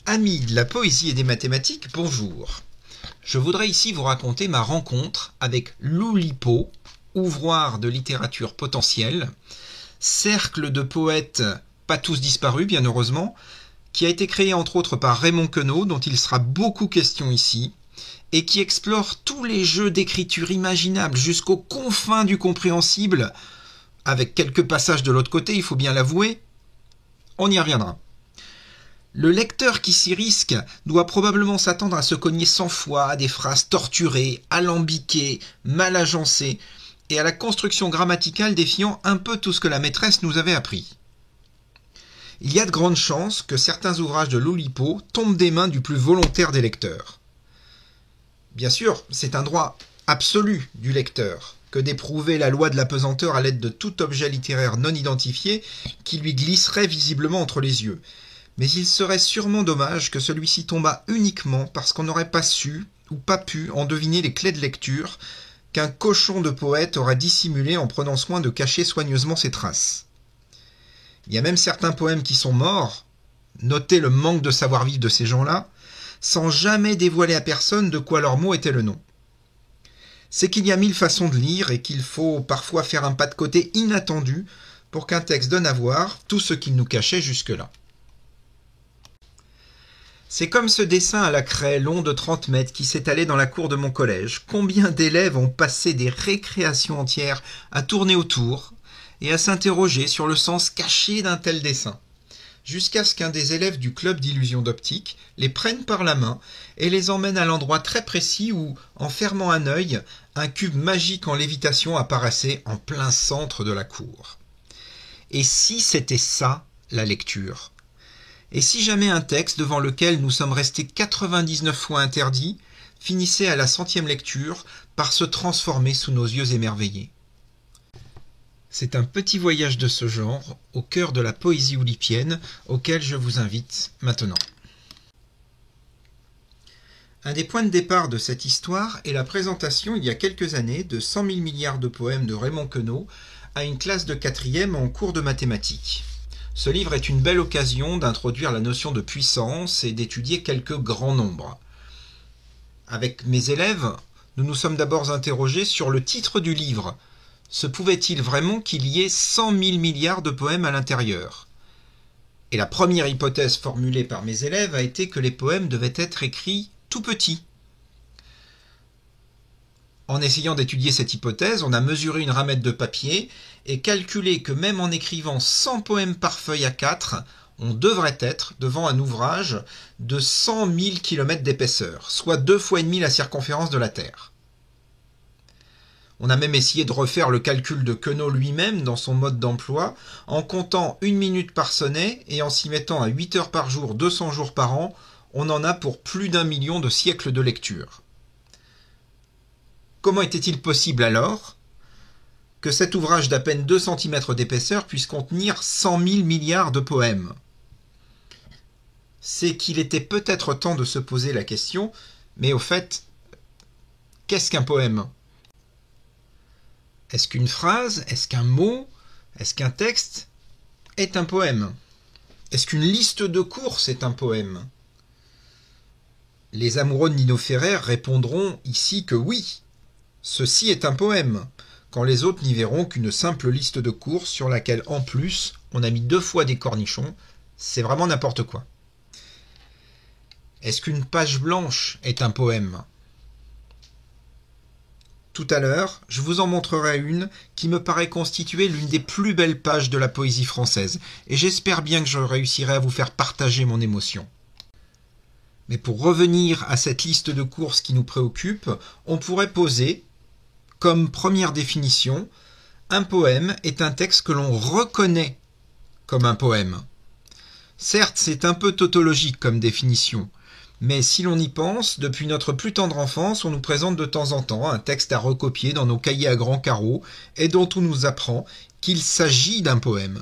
Amis de la poésie et des mathématiques, bonjour. Je voudrais ici vous raconter ma rencontre avec l'Oulipo, ouvroir de littérature potentielle, cercle de poètes pas tous disparus bien heureusement, qui a été créé entre autres par Raymond Queneau, dont il sera beaucoup question ici, et qui explore tous les jeux d'écriture imaginables jusqu'aux confins du compréhensible, avec quelques passages de l'autre côté, il faut bien l'avouer. On y reviendra. Le lecteur qui s'y risque doit probablement s'attendre à se cogner 100 fois à des phrases torturées, alambiquées, mal agencées, et à la construction grammaticale défiant un peu tout ce que la maîtresse nous avait appris. Il y a de grandes chances que certains ouvrages de l'Oulipo tombent des mains du plus volontaire des lecteurs. Bien sûr, c'est un droit absolu du lecteur que d'éprouver la loi de la pesanteur à l'aide de tout objet littéraire non identifié qui lui glisserait visiblement entre les yeux. Mais il serait sûrement dommage que celui-ci tombât uniquement parce qu'on n'aurait pas su ou pas pu en deviner les clés de lecture qu'un cochon de poète aura dissimulé en prenant soin de cacher soigneusement ses traces. Il y a même certains poèmes qui sont morts, notez le manque de savoir-vivre de ces gens-là, sans jamais dévoiler à personne de quoi leur mot était le nom. C'est qu'il y a 1000 façons de lire et qu'il faut parfois faire un pas de côté inattendu pour qu'un texte donne à voir tout ce qu'il nous cachait jusque-là. C'est comme ce dessin à la craie long de 30 mètres qui s'étalait dans la cour de mon collège. Combien d'élèves ont passé des récréations entières à tourner autour et à s'interroger sur le sens caché d'un tel dessin, jusqu'à ce qu'un des élèves du club d'illusion d'optique les prenne par la main et les emmène à l'endroit très précis où, en fermant un œil, un cube magique en lévitation apparaissait en plein centre de la cour. Et si c'était ça, la lecture ? Et si jamais un texte devant lequel nous sommes restés 99 fois interdits finissait à la 100e lecture par se transformer sous nos yeux émerveillés ? C'est un petit voyage de ce genre au cœur de la poésie oulipienne auquel je vous invite maintenant. Un des points de départ de cette histoire est la présentation il y a quelques années de 100 000 milliards de poèmes de Raymond Queneau à une classe de 4e en cours de mathématiques. Ce livre est une belle occasion d'introduire la notion de puissance et d'étudier quelques grands nombres. Avec mes élèves, nous nous sommes d'abord interrogés sur le titre du livre. Se pouvait-il vraiment qu'il y ait 100 000 milliards de poèmes à l'intérieur ? Et la première hypothèse formulée par mes élèves a été que les poèmes devaient être écrits tout petits. En essayant d'étudier cette hypothèse, on a mesuré une ramette de papier et calculé que même en écrivant 100 poèmes par feuille A4, on devrait être devant un ouvrage de 100 000 km d'épaisseur, soit 2 fois et demi la circonférence de la Terre. On a même essayé de refaire le calcul de Queneau lui-même dans son mode d'emploi, en comptant 1 minute par sonnet et en s'y mettant à 8 heures par jour, 200 jours par an, on en a pour plus d'1 million de siècles de lecture. Comment était-il possible alors que cet ouvrage d'à peine 2 cm d'épaisseur puisse contenir 100 000 milliards de poèmes ? C'est qu'il était peut-être temps de se poser la question, mais au fait, qu'est-ce qu'un poème ? Est-ce qu'une phrase, est-ce qu'un mot, est-ce qu'un texte est un poème ? Est-ce qu'une liste de courses est un poème ? Les amoureux de Nino Ferrer répondront ici que oui. Ceci est un poème, quand les autres n'y verront qu'une simple liste de courses sur laquelle, en plus, on a mis 2 fois des cornichons. C'est vraiment n'importe quoi. Est-ce qu'une page blanche est un poème ? Tout à l'heure, je vous en montrerai une qui me paraît constituer l'une des plus belles pages de la poésie française, et j'espère bien que je réussirai à vous faire partager mon émotion. Mais pour revenir à cette liste de courses qui nous préoccupe, on pourrait poser, comme première définition, un poème est un texte que l'on reconnaît comme un poème. Certes, c'est un peu tautologique comme définition, mais si l'on y pense, depuis notre plus tendre enfance, on nous présente de temps en temps un texte à recopier dans nos cahiers à grands carreaux et dont on nous apprend qu'il s'agit d'un poème.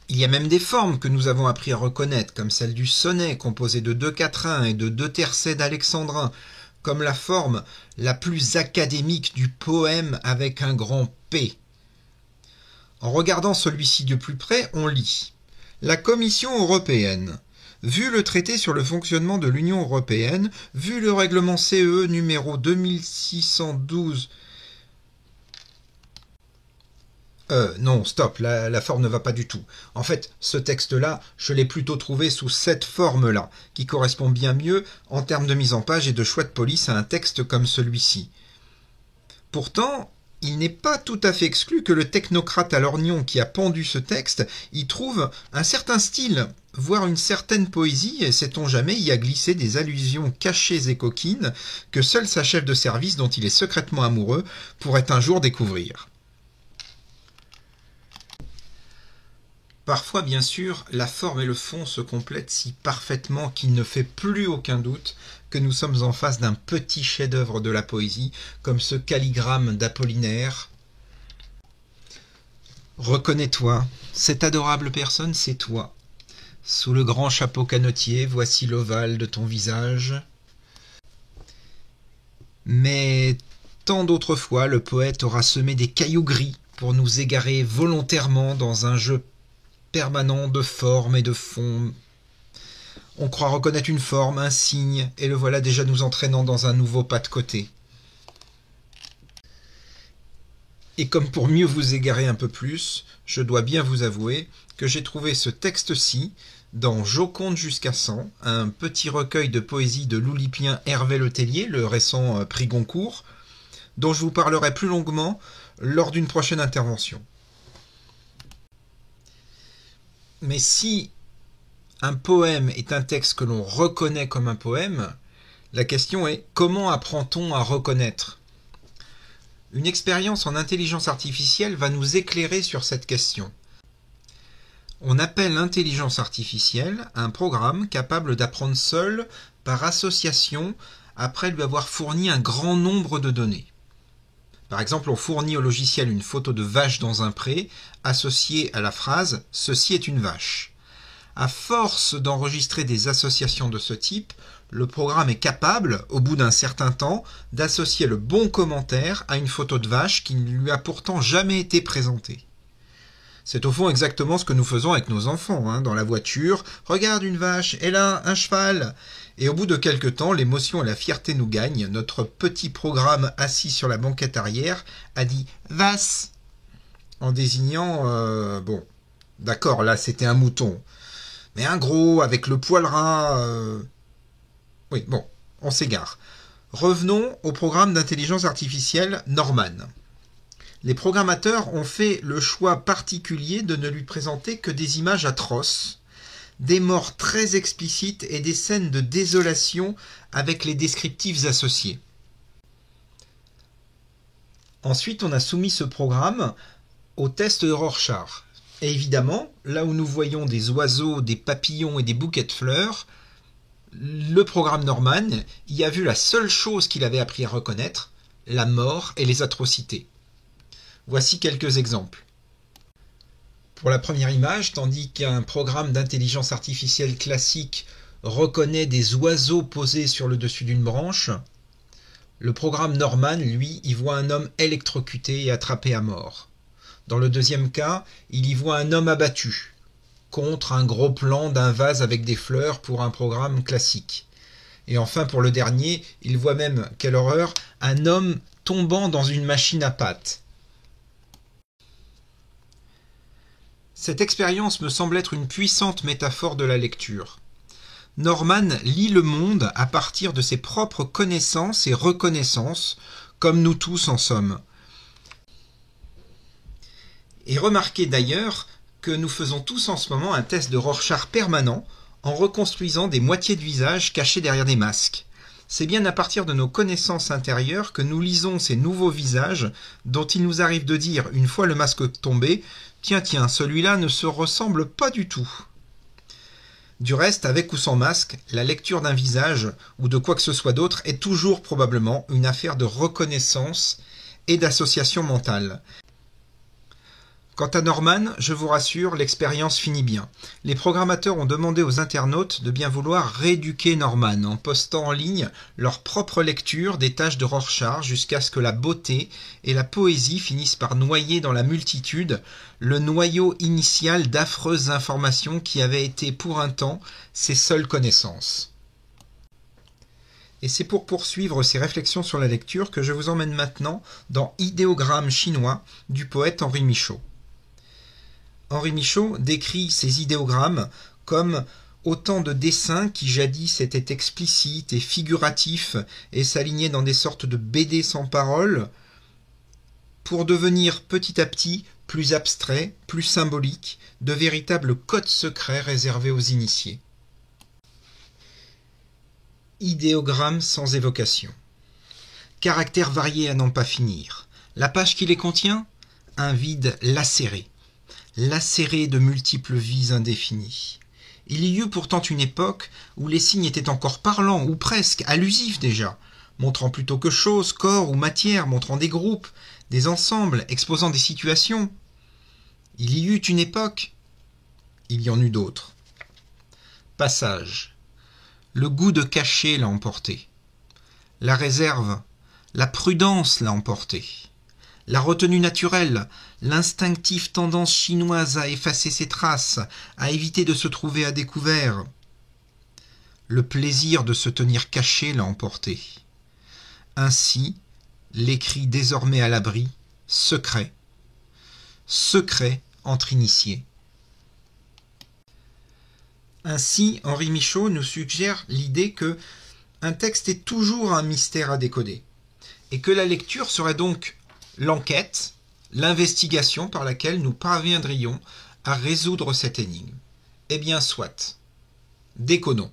Il y a même des formes que nous avons appris à reconnaître, comme celle du sonnet composé de 2 quatrains et de 2 tercets d'alexandrin, comme la forme la plus académique du poème avec un grand P. En regardant celui-ci de plus près, on lit La Commission européenne. Vu le traité sur le fonctionnement de l'Union européenne, vu le règlement CE numéro 2612... non, stop, la forme ne va pas du tout. En fait, ce texte-là, je l'ai plutôt trouvé sous cette forme-là, qui correspond bien mieux, en termes de mise en page et de choix de police, à un texte comme celui-ci. Pourtant, il n'est pas tout à fait exclu que le technocrate à lorgnon qui a pendu ce texte y trouve un certain style, voire une certaine poésie, et sait-on jamais y a glissé des allusions cachées et coquines que seule sa chef de service, dont il est secrètement amoureux, pourrait un jour découvrir. Parfois, bien sûr, la forme et le fond se complètent si parfaitement qu'il ne fait plus aucun doute que nous sommes en face d'un petit chef-d'œuvre de la poésie, comme ce calligramme d'Apollinaire. Reconnais-toi, cette adorable personne, c'est toi. Sous le grand chapeau canotier, voici l'ovale de ton visage. Mais tant d'autres fois, le poète aura semé des cailloux gris pour nous égarer volontairement dans un jeu permanent de forme et de fond. On croit reconnaître une forme, un signe, et le voilà déjà nous entraînant dans un nouveau pas de côté. Et comme pour mieux vous égarer un peu plus, je dois bien vous avouer que j'ai trouvé ce texte-ci dans Joconde jusqu'à 100, un petit recueil de poésie de l'oulipien Hervé Le Tellier, le récent prix Goncourt, dont je vous parlerai plus longuement lors d'une prochaine intervention. Mais si un poème est un texte que l'on reconnaît comme un poème, la question est comment apprend-on à reconnaître ? Une expérience en intelligence artificielle va nous éclairer sur cette question. On appelle l'intelligence artificielle un programme capable d'apprendre seul par association après lui avoir fourni un grand nombre de données. Par exemple, on fournit au logiciel une photo de vache dans un pré, associée à la phrase « Ceci est une vache ». À force d'enregistrer des associations de ce type, le programme est capable, au bout d'un certain temps, d'associer le bon commentaire à une photo de vache qui ne lui a pourtant jamais été présentée. C'est au fond exactement ce que nous faisons avec nos enfants, dans la voiture. « Regarde une vache, et là, un cheval !» Et au bout de quelque temps, l'émotion et la fierté nous gagnent. Notre petit programme assis sur la banquette arrière a dit « Vas !» en désignant... bon, d'accord, là c'était un mouton. Mais un gros, avec le poil ras... Oui, bon, on s'égare. Revenons au programme d'intelligence artificielle Norman. Les programmateurs ont fait le choix particulier de ne lui présenter que des images atroces, des morts très explicites et des scènes de désolation avec les descriptifs associés. Ensuite, on a soumis ce programme au test de Rorschach. Et évidemment, là où nous voyons des oiseaux, des papillons et des bouquets de fleurs, le programme Norman y a vu la seule chose qu'il avait appris à reconnaître, la mort et les atrocités. Voici quelques exemples. Pour la première image, tandis qu'un programme d'intelligence artificielle classique reconnaît des oiseaux posés sur le dessus d'une branche, le programme Norman, lui, y voit un homme électrocuté et attrapé à mort. Dans le deuxième cas, il y voit un homme abattu, contre un gros plan d'un vase avec des fleurs pour un programme classique. Et enfin, pour le dernier, il voit même, quelle horreur, un homme tombant dans une machine à pâte. Cette expérience me semble être une puissante métaphore de la lecture. Norman lit le monde à partir de ses propres connaissances et reconnaissances, comme nous tous en sommes. Et remarquez d'ailleurs que nous faisons tous en ce moment un test de Rorschach permanent en reconstruisant des moitiés de visage cachées derrière des masques. C'est bien à partir de nos connaissances intérieures que nous lisons ces nouveaux visages dont il nous arrive de dire, une fois le masque tombé, « Tiens, celui-là ne se ressemble pas du tout ». Du reste, avec ou sans masque, la lecture d'un visage ou de quoi que ce soit d'autre est toujours probablement une affaire de reconnaissance et d'association mentale. Quant à Norman, je vous rassure, l'expérience finit bien. Les programmateurs ont demandé aux internautes de bien vouloir rééduquer Norman en postant en ligne leur propre lecture des tâches de Rorschach jusqu'à ce que la beauté et la poésie finissent par noyer dans la multitude le noyau initial d'affreuses informations qui avaient été pour un temps ses seules connaissances. Et c'est pour poursuivre ces réflexions sur la lecture que je vous emmène maintenant dans Idéogrammes chinois du poète Henri Michaud. Henri Michaud décrit ces idéogrammes comme autant de dessins qui jadis étaient explicites et figuratifs et s'alignaient dans des sortes de BD sans parole pour devenir petit à petit plus abstraits, plus symboliques, de véritables codes secrets réservés aux initiés. Idéogrammes sans évocation. Caractères variés à n'en pas finir. La page qui les contient, un vide lacéré de multiples vies indéfinies. Il y eut pourtant une époque où les signes étaient encore parlants, ou presque, allusifs déjà, montrant plutôt que chose, corps ou matière, montrant des groupes, des ensembles, exposant des situations. Il y eut une époque, il y en eut d'autres. Passage. Le goût de cacher l'a emporté. La réserve, la prudence l'a emporté. La retenue naturelle, l'instinctive tendance chinoise à effacer ses traces, à éviter de se trouver à découvert. Le plaisir de se tenir caché l'a emporté. Ainsi, l'écrit désormais à l'abri, secret entre initiés. Ainsi, Henri Michaud nous suggère l'idée que un texte est toujours un mystère à décoder, et que la lecture serait donc l'enquête, l'investigation par laquelle nous parviendrions à résoudre cette énigme. Eh bien, soit. Décodons.